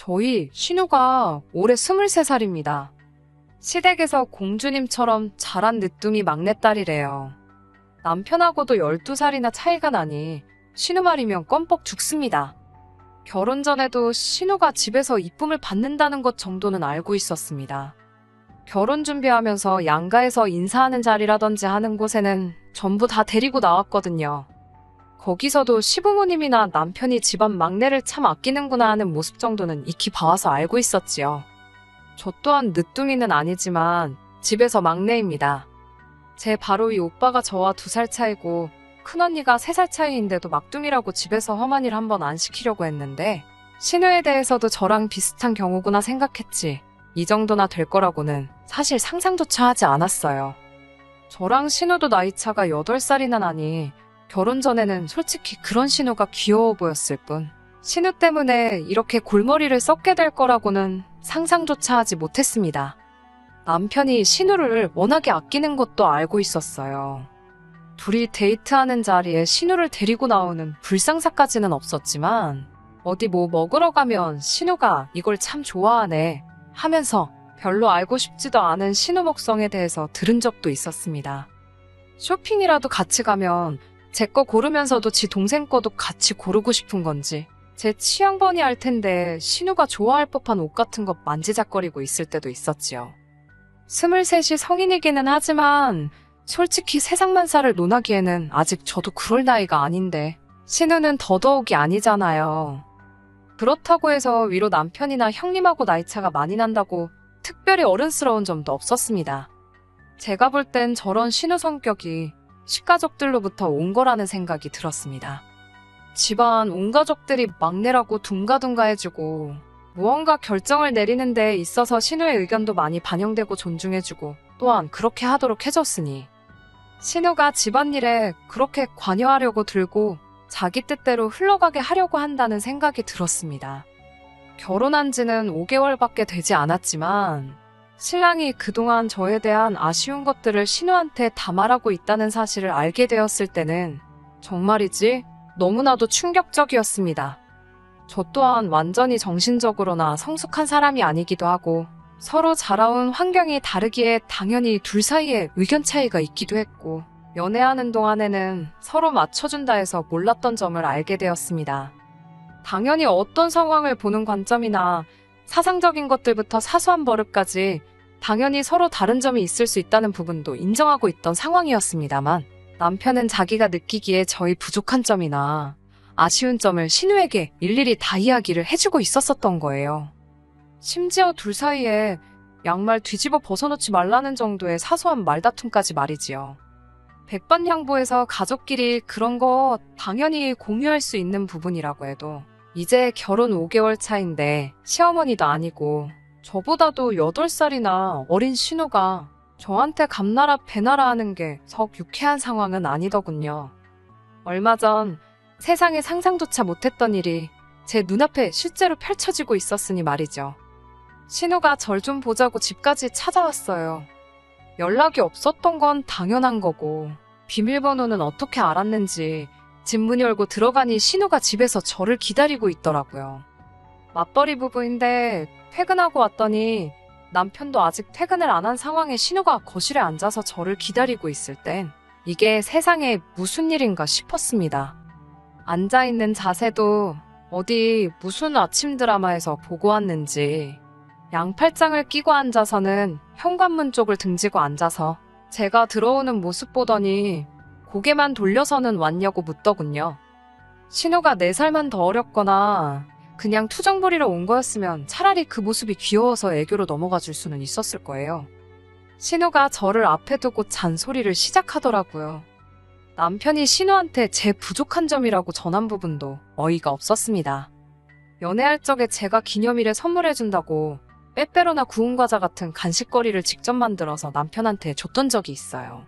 저희 신우가 올해 23살입니다. 시댁에서 공주님처럼 자란 늦둥이 막내딸이래요. 남편하고도 12살이나 차이가 나니 신우 말이면 껌뻑 죽습니다. 결혼 전에도 신우가 집에서 이쁨을 받는다는 것 정도는 알고 있었습니다. 결혼 준비하면서 양가에서 인사하는 자리라든지 하는 곳에는 전부 다 데리고 나왔거든요. 거기서도 시부모님이나 남편이 집안 막내를 참 아끼는구나 하는 모습 정도는 익히 봐와서 알고 있었지요. 저 또한 늦둥이는 아니지만 집에서 막내입니다. 제 바로 위 오빠가 저와 2살 차이고 큰언니가 3살 차이인데도 막둥이라고 집에서 험한 일 한번 안 시키려고 했는데 신우에 대해서도 저랑 비슷한 경우구나 생각했지 이 정도나 될 거라고는 사실 상상조차 하지 않았어요. 저랑 신우도 나이차가 8살이나 나니 결혼 전에는 솔직히 그런 신우가 귀여워 보였을 뿐 신우 때문에 이렇게 골머리를 썩게 될 거라고는 상상조차 하지 못했습니다. 남편이 신우를 워낙에 아끼는 것도 알고 있었어요. 둘이 데이트하는 자리에 신우를 데리고 나오는 불상사까지는 없었지만 어디 뭐 먹으러 가면 신우가 이걸 참 좋아하네 하면서 별로 알고 싶지도 않은 신우 먹성에 대해서 들은 적도 있었습니다. 쇼핑이라도 같이 가면 제 거 고르면서도 지 동생 거도 같이 고르고 싶은 건지 제 취향번이 알 텐데 신우가 좋아할 법한 옷 같은 거 만지작거리고 있을 때도 있었지요. 23이 성인이기는 하지만 솔직히 세상만사를 논하기에는 아직 저도 그럴 나이가 아닌데 신우는 더더욱이 아니잖아요. 그렇다고 해서 위로 남편이나 형님하고 나이차가 많이 난다고 특별히 어른스러운 점도 없었습니다. 제가 볼 땐 저런 신우 성격이 식가족들로부터 온 거라는 생각이 들었습니다. 집안 온 가족들이 막내라고 둥가둥가해주고 무언가 결정을 내리는 데 있어서 신우의 의견도 많이 반영되고 존중해주고 또한 그렇게 하도록 해줬으니 신우가 집안일에 그렇게 관여하려고 들고 자기 뜻대로 흘러가게 하려고 한다는 생각이 들었습니다. 결혼한 지는 5개월밖에 되지 않았지만 신랑이 그동안 저에 대한 아쉬운 것들을 신우한테 다 말하고 있다는 사실을 알게 되었을 때는 정말이지 너무나도 충격적이었습니다. 저 또한 완전히 정신적으로나 성숙한 사람이 아니기도 하고 서로 자라온 환경이 다르기에 당연히 둘 사이에 의견 차이가 있기도 했고 연애하는 동안에는 서로 맞춰준다 해서 몰랐던 점을 알게 되었습니다. 당연히 어떤 상황을 보는 관점이나 사상적인 것들부터 사소한 버릇까지 당연히 서로 다른 점이 있을 수 있다는 부분도 인정하고 있던 상황이었습니다만 남편은 자기가 느끼기에 저희 부족한 점이나 아쉬운 점을 신우에게 일일이 다 이야기를 해주고 있었던 거예요. 심지어 둘 사이에 양말 뒤집어 벗어놓지 말라는 정도의 사소한 말다툼까지 말이지요. 백반양보해서 가족끼리 그런 거 당연히 공유할 수 있는 부분이라고 해도 이제 결혼 5개월 차인데 시어머니도 아니고 저보다도 8살이나 어린 신우가 저한테 감나라 배나라 하는 게 썩 유쾌한 상황은 아니더군요. 얼마 전 세상에 상상조차 못했던 일이 제 눈앞에 실제로 펼쳐지고 있었으니 말이죠. 신우가 절 좀 보자고 집까지 찾아왔어요. 연락이 없었던 건 당연한 거고 비밀번호는 어떻게 알았는지 집 문 열고 들어가니 신우가 집에서 저를 기다리고 있더라고요. 맞벌이 부부인데 퇴근하고 왔더니 남편도 아직 퇴근을 안 한 상황에 신우가 거실에 앉아서 저를 기다리고 있을 땐 이게 세상에 무슨 일인가 싶었습니다. 앉아있는 자세도 어디 무슨 아침 드라마에서 보고 왔는지 양팔짱을 끼고 앉아서는 현관문 쪽을 등지고 앉아서 제가 들어오는 모습 보더니 고개만 돌려서는 왔냐고 묻더군요. 신우가 4살만 더 어렸거나 그냥 투정 부리러 온 거였으면 차라리 그 모습이 귀여워서 애교로 넘어가 줄 수는 있었을 거예요. 신우가 저를 앞에 두고 잔소리를 시작하더라고요. 남편이 신우한테 제 부족한 점이라고 전한 부분도 어이가 없었습니다. 연애할 적에 제가 기념일에 선물해준다고 빼빼로나 구운 과자 같은 간식거리를 직접 만들어서 남편한테 줬던 적이 있어요.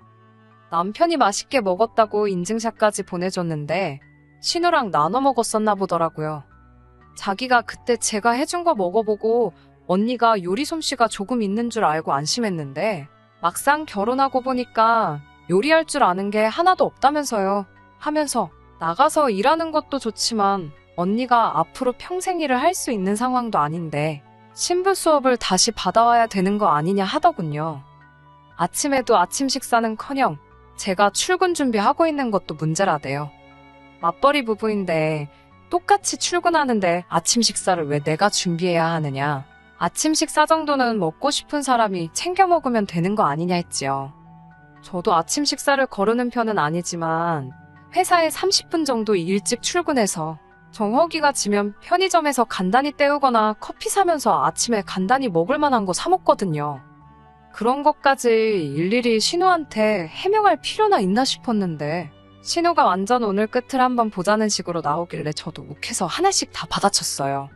남편이 맛있게 먹었다고 인증샷까지 보내줬는데 신우랑 나눠 먹었었나 보더라고요. 자기가 그때 제가 해준 거 먹어보고 언니가 요리 솜씨가 조금 있는 줄 알고 안심했는데 막상 결혼하고 보니까 요리할 줄 아는 게 하나도 없다면서요 하면서 나가서 일하는 것도 좋지만 언니가 앞으로 평생 일을 할 수 있는 상황도 아닌데 신부 수업을 다시 받아와야 되는 거 아니냐 하더군요. 아침에도 아침 식사는커녕 제가 출근 준비하고 있는 것도 문제라대요. 맞벌이 부부인데 똑같이 출근하는데 아침 식사를 왜 내가 준비해야 하느냐. 아침 식사 정도는 먹고 싶은 사람이 챙겨 먹으면 되는 거 아니냐 했지요. 저도 아침 식사를 거르는 편은 아니지만 회사에 30분 정도 일찍 출근해서 정허기가 지면 편의점에서 간단히 때우거나 커피 사면서 아침에 간단히 먹을 만한 거 사 먹거든요. 그런 것까지 일일이 신우한테 해명할 필요나 있나 싶었는데 신우가 완전 오늘 끝을 한번 보자는 식으로 나오길래 저도 욱해서 하나씩 다 받아쳤어요.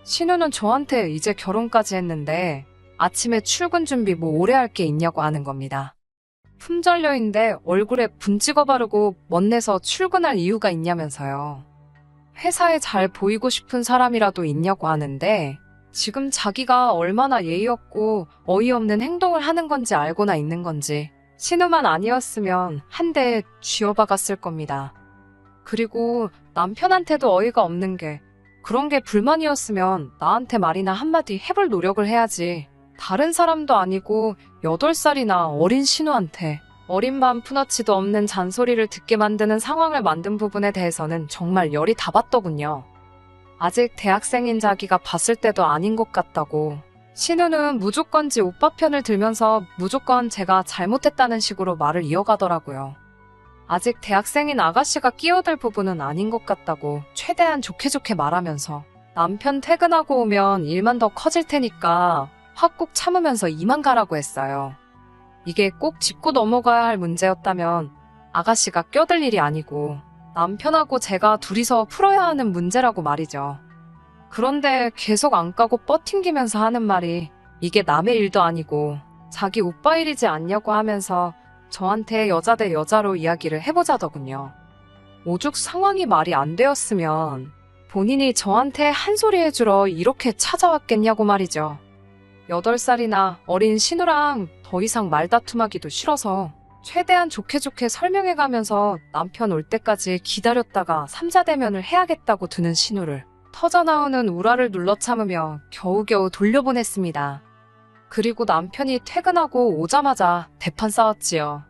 신우는 저한테 이제 결혼까지 했는데 아침에 출근 준비 뭐 오래 할 게 있냐고 하는 겁니다. 품절녀인데 얼굴에 분 찍어 바르고 멋내서 출근할 이유가 있냐면서요. 회사에 잘 보이고 싶은 사람이라도 있냐고 하는데 지금 자기가 얼마나 예의 없고 어이없는 행동을 하는 건지 알고나 있는 건지 신우만 아니었으면 한 대 쥐어박았을 겁니다. 그리고 남편한테도 어이가 없는 게 그런 게 불만이었으면 나한테 말이나 한마디 해볼 노력을 해야지. 다른 사람도 아니고 8살이나 어린 신우한테 어린 마음 푸너치도 없는 잔소리를 듣게 만드는 상황을 만든 부분에 대해서는 정말 열이 다 받더군요. 아직 대학생인 자기가 봤을 때도 아닌 것 같다고. 신우는 무조건지 오빠 편을 들면서 무조건 제가 잘못했다는 식으로 말을 이어가더라고요. 아직 대학생인 아가씨가 끼어들 부분은 아닌 것 같다고 최대한 좋게 좋게 말하면서 남편 퇴근하고 오면 일만 더 커질 테니까 확 꾹 참으면서 이만 가라고 했어요. 이게 꼭 짚고 넘어가야 할 문제였다면 아가씨가 껴들 일이 아니고 남편하고 제가 둘이서 풀어야 하는 문제라고 말이죠. 그런데 계속 안 까고 뻗팅기면서 하는 말이 이게 남의 일도 아니고 자기 오빠 일이지 않냐고 하면서 저한테 여자 대 여자로 이야기를 해보자더군요. 오죽 상황이 말이 안 되었으면 본인이 저한테 한 소리 해주러 이렇게 찾아왔겠냐고 말이죠. 8살이나 어린 신우랑 더 이상 말다툼하기도 싫어서 최대한 좋게 좋게 설명해가면서 남편 올 때까지 기다렸다가 삼자대면을 해야겠다고 드는 신우를 터져나오는 우라를 눌러 참으며 겨우겨우 돌려보냈습니다. 그리고 남편이 퇴근하고 오자마자 대판 싸웠지요.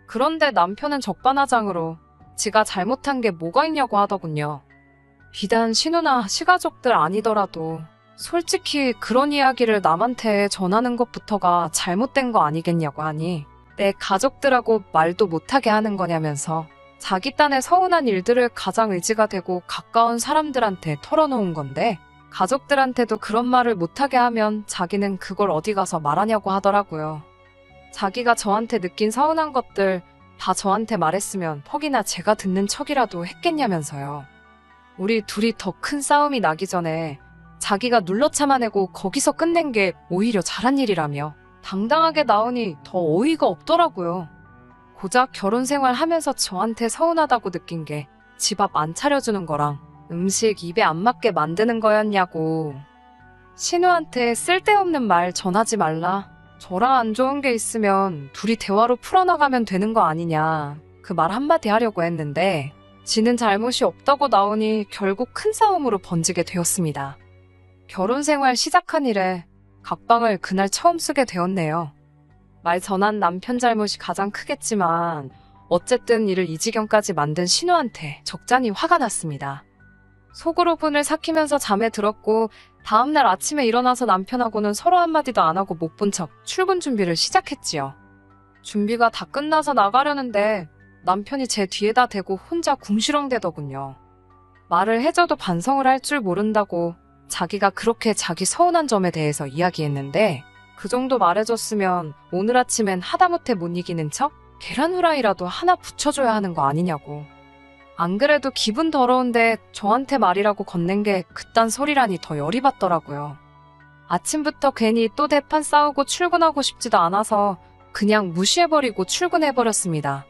그런데 남편은 적반하장으로 지가 잘못한 게 뭐가 있냐고 하더군요. 비단 신우나 시가족들 아니더라도 솔직히 그런 이야기를 남한테 전하는 것부터가 잘못된 거 아니겠냐고 하니 내 가족들하고 말도 못하게 하는 거냐면서 자기 딴에 서운한 일들을 가장 의지가 되고 가까운 사람들한테 털어놓은 건데 가족들한테도 그런 말을 못하게 하면 자기는 그걸 어디 가서 말하냐고 하더라고요. 자기가 저한테 느낀 서운한 것들 다 저한테 말했으면 퍽이나 제가 듣는 척이라도 했겠냐면서요. 우리 둘이 더 큰 싸움이 나기 전에 자기가 눌러 참아내고 거기서 끝낸 게 오히려 잘한 일이라며 당당하게 나오니 더 어이가 없더라고요. 고작 결혼 생활 하면서 저한테 서운하다고 느낀 게 집 앞 안 차려주는 거랑 음식 입에 안 맞게 만드는 거였냐고. 신우한테 쓸데없는 말 전하지 말라. 저랑 안 좋은 게 있으면 둘이 대화로 풀어나가면 되는 거 아니냐. 그 말 한마디 하려고 했는데 지는 잘못이 없다고 나오니 결국 큰 싸움으로 번지게 되었습니다. 결혼 생활 시작한 이래 각방을 그날 처음 쓰게 되었네요. 말 전한 남편 잘못이 가장 크겠지만 어쨌든 이를 이 지경까지 만든 신우한테 적잖이 화가 났습니다. 속으로 분을 삭히면서 잠에 들었고 다음날 아침에 일어나서 남편하고는 서로 한마디도 안 하고 못 본 척 출근 준비를 시작했지요. 준비가 다 끝나서 나가려는데 남편이 제 뒤에다 대고 혼자 궁시렁대더군요. 말을 해줘도 반성을 할 줄 모른다고 자기가 그렇게 자기 서운한 점에 대해서 이야기했는데 그 정도 말해줬으면 오늘 아침엔 하다못해 못 이기는 척 계란 후라이라도 하나 붙여줘야 하는 거 아니냐고. 안 그래도 기분 더러운데 저한테 말이라고 건넨 게 그딴 소리라니 더 열이 받더라고요. 아침부터 괜히 또 대판 싸우고 출근하고 싶지도 않아서 그냥 무시해버리고 출근해버렸습니다.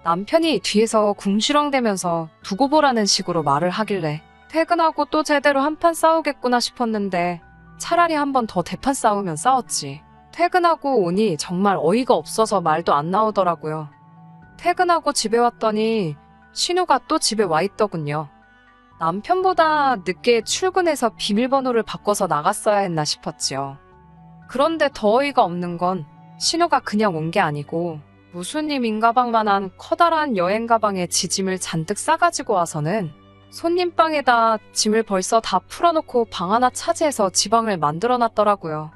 남편이 뒤에서 궁시렁대면서 두고 보라는 식으로 말을 하길래 퇴근하고 또 제대로 한판 싸우겠구나 싶었는데 차라리 한 번 더 대판 싸우면 싸웠지. 퇴근하고 오니 정말 어이가 없어서 말도 안 나오더라고요. 퇴근하고 집에 왔더니 신우가 또 집에 와 있더군요. 남편보다 늦게 출근해서 비밀번호를 바꿔서 나갔어야 했나 싶었지요. 그런데 더 어이가 없는 건 신우가 그냥 온 게 아니고 무슨 이민 가방만한 커다란 여행 가방에 지짐을 잔뜩 싸가지고 와서는 손님방에다 짐을 벌써 다 풀어놓고 방 하나 차지해서 지방을 만들어놨더라고요.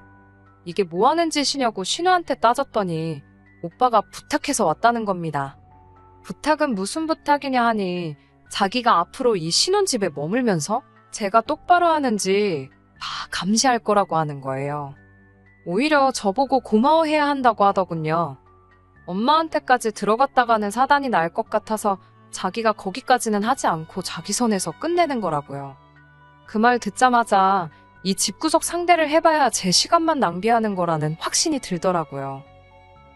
이게 뭐 하는 짓이냐고 신우한테 따졌더니 오빠가 부탁해서 왔다는 겁니다. 부탁은 무슨 부탁이냐 하니 자기가 앞으로 이 신혼집에 머물면서 제가 똑바로 하는지 다 감시할 거라고 하는 거예요. 오히려 저보고 고마워해야 한다고 하더군요. 엄마한테까지 들어갔다가는 사단이 날 것 같아서 자기가 거기까지는 하지 않고 자기 선에서 끝내는 거라고요. 그 말 듣자마자 이 집구석 상대를 해봐야 제 시간만 낭비하는 거라는 확신이 들더라고요.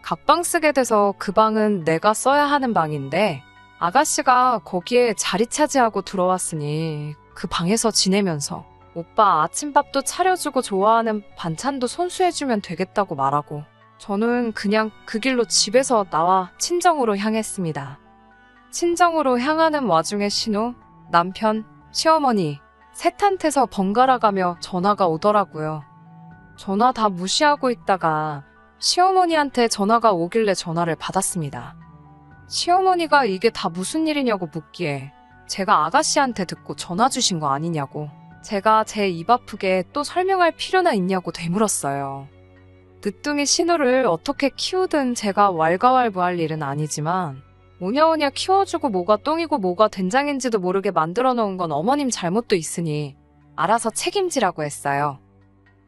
각방 쓰게 돼서 그 방은 내가 써야 하는 방인데 아가씨가 거기에 자리 차지하고 들어왔으니 그 방에서 지내면서 오빠 아침밥도 차려주고 좋아하는 반찬도 손수해주면 되겠다고 말하고 저는 그냥 그 길로 집에서 나와 친정으로 향했습니다. 친정으로 향하는 와중에 신우, 남편, 시어머니 셋한테서 번갈아가며 전화가 오더라고요. 전화 다 무시하고 있다가 시어머니한테 전화가 오길래 전화를 받았습니다. 시어머니가 이게 다 무슨 일이냐고 묻기에 제가 아가씨한테 듣고 전화 주신 거 아니냐고 제가 제 입 아프게 또 설명할 필요나 있냐고 되물었어요. 늦둥이 신우를 어떻게 키우든 제가 왈가왈부할 일은 아니지만 오냐오냐 키워주고 뭐가 똥이고 뭐가 된장인지도 모르게 만들어 놓은 건 어머님 잘못도 있으니 알아서 책임지라고 했어요.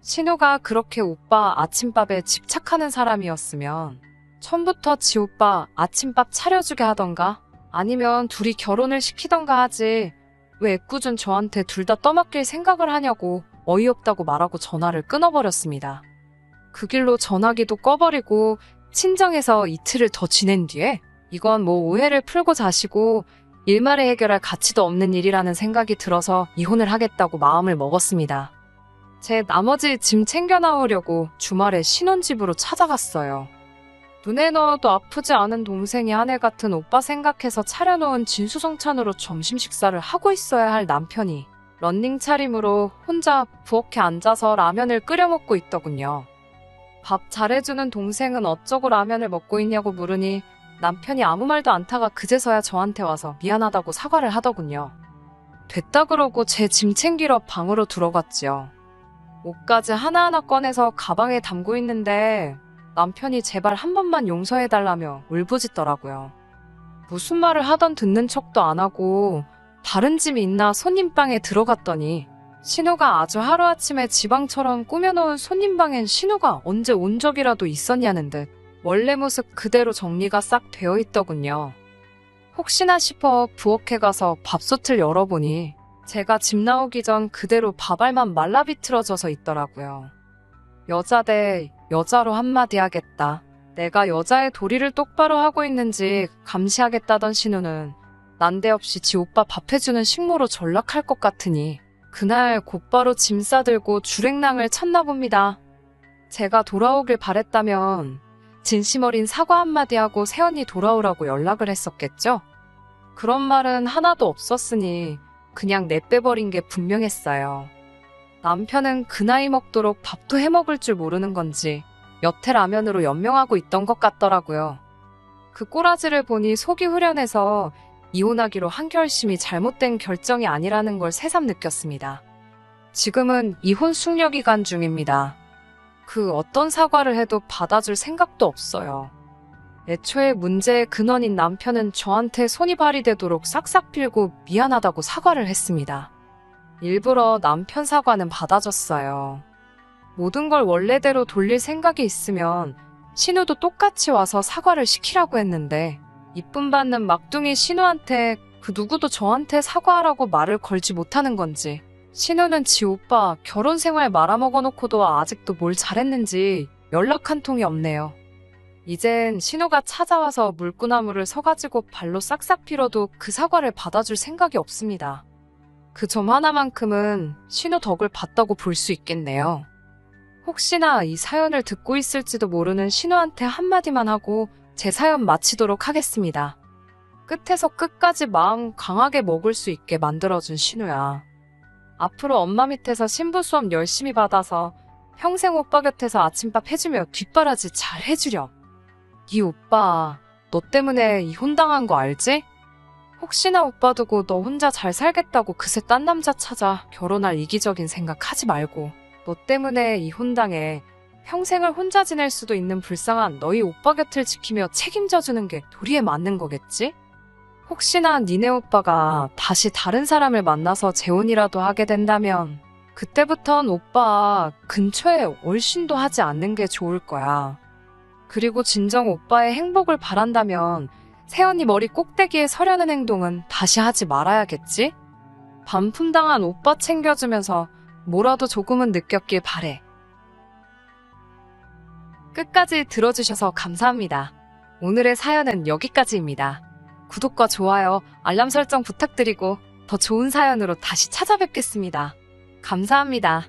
신우가 그렇게 오빠 아침밥에 집착하는 사람이었으면 처음부터 지 오빠 아침밥 차려주게 하던가 아니면 둘이 결혼을 시키던가 하지 왜 애꿎은 저한테 둘 다 떠맡길 생각을 하냐고 어이없다고 말하고 전화를 끊어버렸습니다. 그 길로 전화기도 꺼버리고 친정에서 이틀을 더 지낸 뒤에 이건 뭐 오해를 풀고 자시고 일말에 해결할 가치도 없는 일이라는 생각이 들어서 이혼을 하겠다고 마음을 먹었습니다. 제 나머지 짐 챙겨 나오려고 주말에 신혼집으로 찾아갔어요. 눈에 넣어도 아프지 않은 동생이 아내 같은 오빠 생각해서 차려놓은 진수성찬으로 점심 식사를 하고 있어야 할 남편이 런닝 차림으로 혼자 부엌에 앉아서 라면을 끓여 먹고 있더군요. 밥 잘해주는 동생은 어쩌고 라면을 먹고 있냐고 물으니 남편이 아무 말도 않다가 그제서야 저한테 와서 미안하다고 사과를 하더군요. 됐다 그러고 제 짐 챙기러 방으로 들어갔지요. 옷까지 하나하나 꺼내서 가방에 담고 있는데 남편이 제발 한 번만 용서해달라며 울부짖더라고요. 무슨 말을 하던 듣는 척도 안 하고 다른 짐이 있나 손님방에 들어갔더니 신우가 아주 하루아침에 지방처럼 꾸며놓은 손님방엔 신우가 언제 온 적이라도 있었냐는 듯 원래 모습 그대로 정리가 싹 되어 있더군요. 혹시나 싶어 부엌에 가서 밥솥을 열어보니 제가 집 나오기 전 그대로 밥알만 말라 비틀어져서 있더라고요. 여자 대 여자로 한마디 하겠다. 내가 여자의 도리를 똑바로 하고 있는지 감시하겠다던 신우는 난데없이 지 오빠 밥 해주는 식모로 전락할 것 같으니 그날 곧바로 짐 싸들고 주랭랑을 쳤나 봅니다. 제가 돌아오길 바랬다면 진심 어린 사과 한마디 하고 새언니 돌아오라고 연락을 했었겠죠? 그런 말은 하나도 없었으니 그냥 내빼버린 게 분명했어요. 남편은 그 나이 먹도록 밥도 해먹을 줄 모르는 건지 여태 라면으로 연명하고 있던 것 같더라고요. 그 꼬라지를 보니 속이 후련해서 이혼하기로 한 결심이 잘못된 결정이 아니라는 걸 새삼 느꼈습니다. 지금은 이혼 숙려 기간 중입니다. 그 어떤 사과를 해도 받아줄 생각도 없어요. 애초에 문제의 근원인 남편은 저한테 손이 발이 되도록 싹싹 빌고 미안하다고 사과를 했습니다. 일부러 남편 사과는 받아줬어요. 모든 걸 원래대로 돌릴 생각이 있으면 신우도 똑같이 와서 사과를 시키라고 했는데 이쁨 받는 막둥이 신우한테 그 누구도 저한테 사과하라고 말을 걸지 못하는 건지 신우는 지 오빠 결혼 생활 말아먹어놓고도 아직도 뭘 잘했는지 연락 한 통이 없네요. 이젠 신우가 찾아와서 물구나무를 서가지고 발로 싹싹 빌어도 그 사과를 받아줄 생각이 없습니다. 그 점 하나만큼은 신우 덕을 봤다고 볼 수 있겠네요. 혹시나 이 사연을 듣고 있을지도 모르는 신우한테 한마디만 하고 제 사연 마치도록 하겠습니다. 끝에서 끝까지 마음 강하게 먹을 수 있게 만들어준 신우야. 앞으로 엄마 밑에서 신부 수업 열심히 받아서 평생 오빠 곁에서 아침밥 해주며 뒷바라지 잘 해주렴. 이 오빠, 너 때문에 이혼당한 거 알지? 혹시나 오빠 두고 너 혼자 잘 살겠다고 그새 딴 남자 찾아 결혼할 이기적인 생각 하지 말고, 너 때문에 이혼당해 평생을 혼자 지낼 수도 있는 불쌍한 너희 오빠 곁을 지키며 책임져주는 게 도리에 맞는 거겠지? 혹시나 니네 오빠가 다시 다른 사람을 만나서 재혼이라도 하게 된다면 그때부턴 오빠 근처에 얼씬도 하지 않는 게 좋을 거야. 그리고 진정 오빠의 행복을 바란다면 세연이 머리 꼭대기에 서려는 행동은 다시 하지 말아야겠지? 반품당한 오빠 챙겨주면서 뭐라도 조금은 느꼈길 바래. 끝까지 들어주셔서 감사합니다. 오늘의 사연은 여기까지입니다. 구독과 좋아요, 알람 설정 부탁드리고 더 좋은 사연으로 다시 찾아뵙겠습니다. 감사합니다.